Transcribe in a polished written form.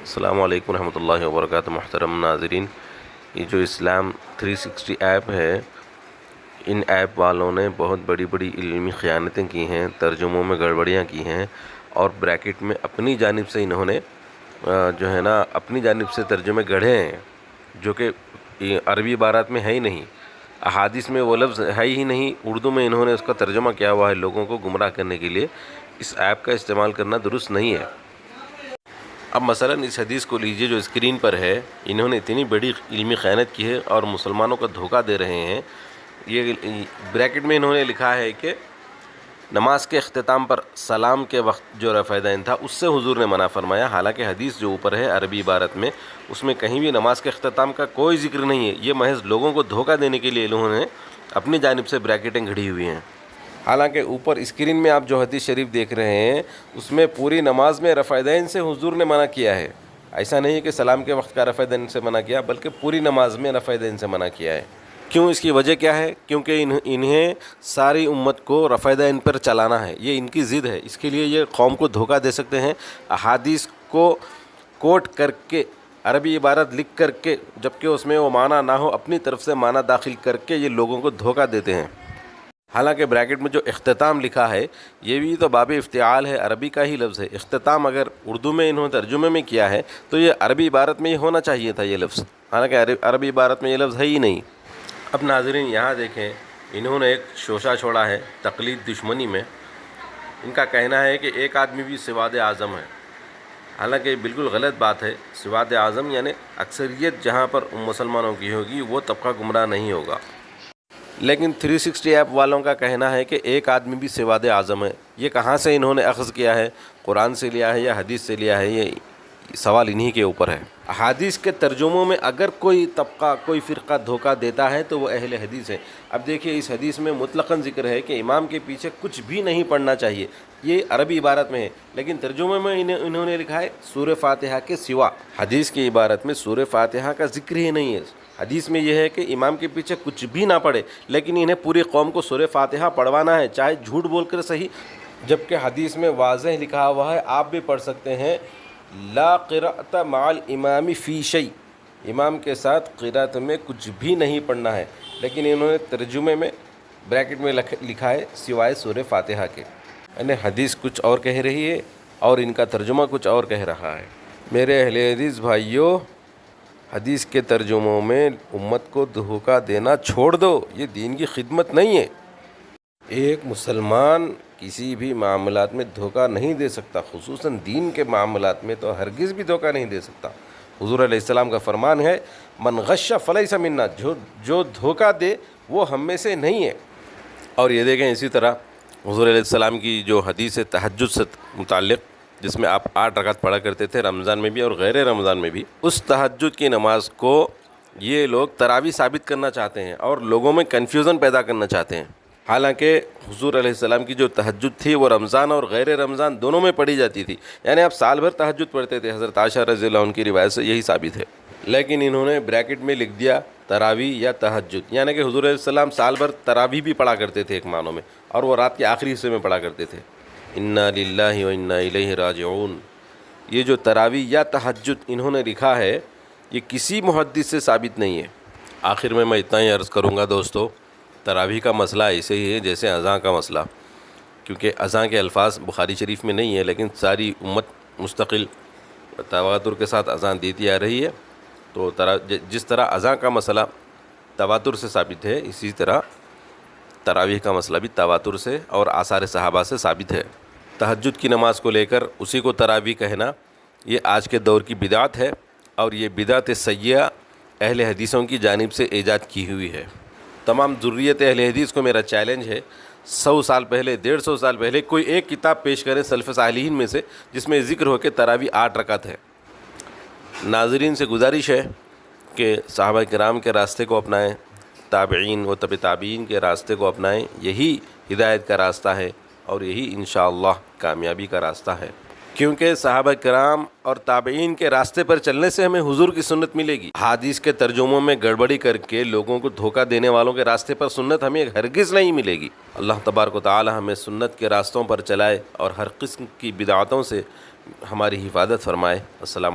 السلام علیکم ورحمۃ اللہ وبرکاتہ۔ محترم ناظرین، یہ جو اسلام 360 ایپ ہے، ان ایپ والوں نے بہت بڑی بڑی علمی خیانتیں کی ہیں، ترجموں میں گڑبڑیاں کی ہیں، اور بریکٹ میں اپنی جانب سے انہوں نے جو ہے نا اپنی جانب سے ترجمے گڑھے ہیں، جو کہ عربی عبارات میں ہے ہی نہیں، احادیث میں وہ لفظ ہے ہی نہیں، اردو میں انہوں نے اس کا ترجمہ کیا ہوا ہے لوگوں کو گمراہ کرنے کے لیے۔ اس ایپ کا استعمال کرنا درست نہیں ہے۔ اب مثلا اس حدیث کو لیجئے جو اسکرین پر ہے، انہوں نے اتنی بڑی علمی خیانت کی ہے اور مسلمانوں کا دھوکہ دے رہے ہیں۔ یہ بریکٹ میں انہوں نے لکھا ہے کہ نماز کے اختتام پر سلام کے وقت جو رفع دین تھا اس سے حضور نے منع فرمایا، حالانکہ حدیث جو اوپر ہے عربی عبارت میں، اس میں کہیں بھی نماز کے اختتام کا کوئی ذکر نہیں ہے۔ یہ محض لوگوں کو دھوکہ دینے کے لیے انہوں نے اپنی جانب سے بریکٹیں گھڑی ہوئی ہیں۔ حالانکہ اوپر اسکرین میں آپ جو حدیث شریف دیکھ رہے ہیں اس میں پوری نماز میں رفع دین سے حضور نے منع کیا ہے۔ ایسا نہیں ہے کہ سلام کے وقت کا رفع دین سے منع کیا، بلکہ پوری نماز میں رفع دین سے منع کیا ہے۔ کیوں؟ اس کی وجہ کیا ہے؟ کیونکہ انہیں ساری امت کو رفع دین پر چلانا ہے، یہ ان کی ضد ہے۔ اس کے لیے یہ قوم کو دھوکہ دے سکتے ہیں، احادیث کو کوٹ کر کے عربی عبارت لکھ کر کے، جبکہ اس میں وہ معنی نہ ہو، اپنی طرف سے معنی داخل کر کے یہ لوگوں کو دھوکہ دیتے ہیں۔ حالانکہ بریکٹ میں جو اختتام لکھا ہے یہ بھی تو باب افتعال ہے، عربی کا ہی لفظ ہے۔ اختتام اگر اردو میں انہوں نے ترجمے میں کیا ہے تو یہ عربی عبارت میں یہ ہونا چاہیے تھا یہ لفظ، حالانکہ عربی عبارت میں یہ لفظ ہے ہی نہیں۔ اب ناظرین یہاں دیکھیں، انہوں نے ایک شوشہ چھوڑا ہے تقلید دشمنی میں۔ ان کا کہنا ہے کہ ایک آدمی بھی سواد اعظم ہے، حالانکہ یہ بالکل غلط بات ہے۔ سواد اعظم یعنی اکثریت جہاں پر مسلمانوں کی ہوگی وہ طبقہ گمراہ نہیں ہوگا۔ لیکن 360 ایپ والوں کا کہنا ہے کہ ایک آدمی بھی سواد اعظم ہے۔ یہ کہاں سے انہوں نے اخذ کیا ہے؟ قرآن سے لیا ہے یا حدیث سے لیا ہے؟ یہ سوال انہی کے اوپر ہے۔ حدیث کے ترجموں میں اگر کوئی طبقہ کوئی فرقہ دھوکہ دیتا ہے تو وہ اہل حدیث ہے۔ اب دیکھیے اس حدیث میں مطلقاً ذکر ہے کہ امام کے پیچھے کچھ بھی نہیں پڑھنا چاہیے، یہ عربی عبارت میں ہے، لیکن ترجمے میں انہوں نے لکھا ہے سورہ فاتحہ کے سوا۔ حدیث کی عبارت میں سورہ فاتحہ کا ذکر ہی نہیں ہے۔ حدیث میں یہ ہے کہ امام کے پیچھے کچھ بھی نہ پڑھے، لیکن انہیں پوری قوم کو سورہ فاتحہ پڑھوانا ہے، چاہے جھوٹ بول کر صحیح، جبکہ حدیث میں واضح لکھا ہوا ہے، آپ بھی پڑھ سکتے ہیں، لا قراءۃ مع الامام فی شیء، امام کے ساتھ قرات میں کچھ بھی نہیں پڑھنا ہے، لیکن انہوں نے ترجمے میں بریکٹ میں لکھا ہے سوائے سورہ فاتحہ کے، یعنی حدیث کچھ اور کہہ رہی ہے اور ان کا ترجمہ کچھ اور کہہ رہا ہے۔ میرے اہل حدیث بھائیوں، حدیث کے ترجموں میں امت کو دھوکہ دینا چھوڑ دو، یہ دین کی خدمت نہیں ہے۔ ایک مسلمان کسی بھی معاملات میں دھوکہ نہیں دے سکتا، خصوصاً دین کے معاملات میں تو ہرگز بھی دھوکہ نہیں دے سکتا۔ حضور علیہ السلام کا فرمان ہے، من غش فلیس منا، جو دھوکہ دے وہ ہم میں سے نہیں ہے۔ اور یہ دیکھیں اسی طرح حضور علیہ السلام کی جو حدیث تہجد سے متعلق، جس میں آپ 8 رکعت پڑھا کرتے تھے رمضان میں بھی اور غیر رمضان میں بھی، اس تہجد کی نماز کو یہ لوگ تراویح ثابت کرنا چاہتے ہیں اور لوگوں میں کنفیوژن پیدا کرنا چاہتے ہیں۔ حالانکہ حضور علیہ السلام کی جو تہجد تھی وہ رمضان اور غیر رمضان دونوں میں پڑھی جاتی تھی، یعنی آپ سال بھر تہجد پڑھتے تھے۔ حضرت عائشہ رضی اللہ عنہ کی روایت سے یہی ثابت ہے، لیکن انہوں نے بریکٹ میں لکھ دیا تراویح یا تہجد، یعنی کہ حضور علیہ السلام سال بھر تراویح بھی پڑھا کرتے تھے ایک معنوں میں، اور وہ رات کے آخری حصے میں پڑھا کرتے تھے۔ انا للہ و انا الیہ راجعون، یہ جو تراویح یا تہجد انہوں نے لکھا ہے یہ کسی محدث سے ثابت نہیں ہے۔ آخر میں اتنا ہی عرض کروں گا دوستو، تراویح کا مسئلہ ایسے ہی ہے جیسے اذان کا مسئلہ، کیونکہ اذان کے الفاظ بخاری شریف میں نہیں ہے، لیکن ساری امت مستقل تواتر کے ساتھ اذان دیتی آ رہی ہے، تو جس طرح اذان کا مسئلہ تواتر سے ثابت ہے، اسی طرح تراویح کا مسئلہ بھی تواتر سے اور آثار صحابہ سے ثابت ہے۔ تہجد کی نماز کو لے کر اسی کو تراویح کہنا یہ آج کے دور کی بدعت ہے، اور یہ بدعت سیئہ اہل حدیثوں کی جانب سے ایجاد کی ہوئی ہے۔ تمام ذریت اہل حدیث کو میرا چیلنج ہے، 100 سال پہلے 150 سال پہلے کوئی ایک کتاب پیش کریں سلف صالحین میں سے جس میں ذکر ہو کہ تراویح 8 رکعت ہے۔ ناظرین سے گزارش ہے کہ صحابہ کرام کے راستے کو اپنائیں، تابعین و تبع تابعین کے راستے کو اپنائیں، یہی ہدایت کا راستہ ہے اور یہی انشاءاللہ کامیابی کا راستہ ہے، کیونکہ صحابہ کرام اور تابعین کے راستے پر چلنے سے ہمیں حضور کی سنت ملے گی۔ حدیث کے ترجموں میں گڑبڑی کر کے لوگوں کو دھوکہ دینے والوں کے راستے پر سنت ہمیں ہرگز نہیں ملے گی۔ اللہ تبارک و تعالی ہمیں سنت کے راستوں پر چلائے اور ہر قسم کی بدعتوں سے ہماری حفاظت فرمائے۔ السلام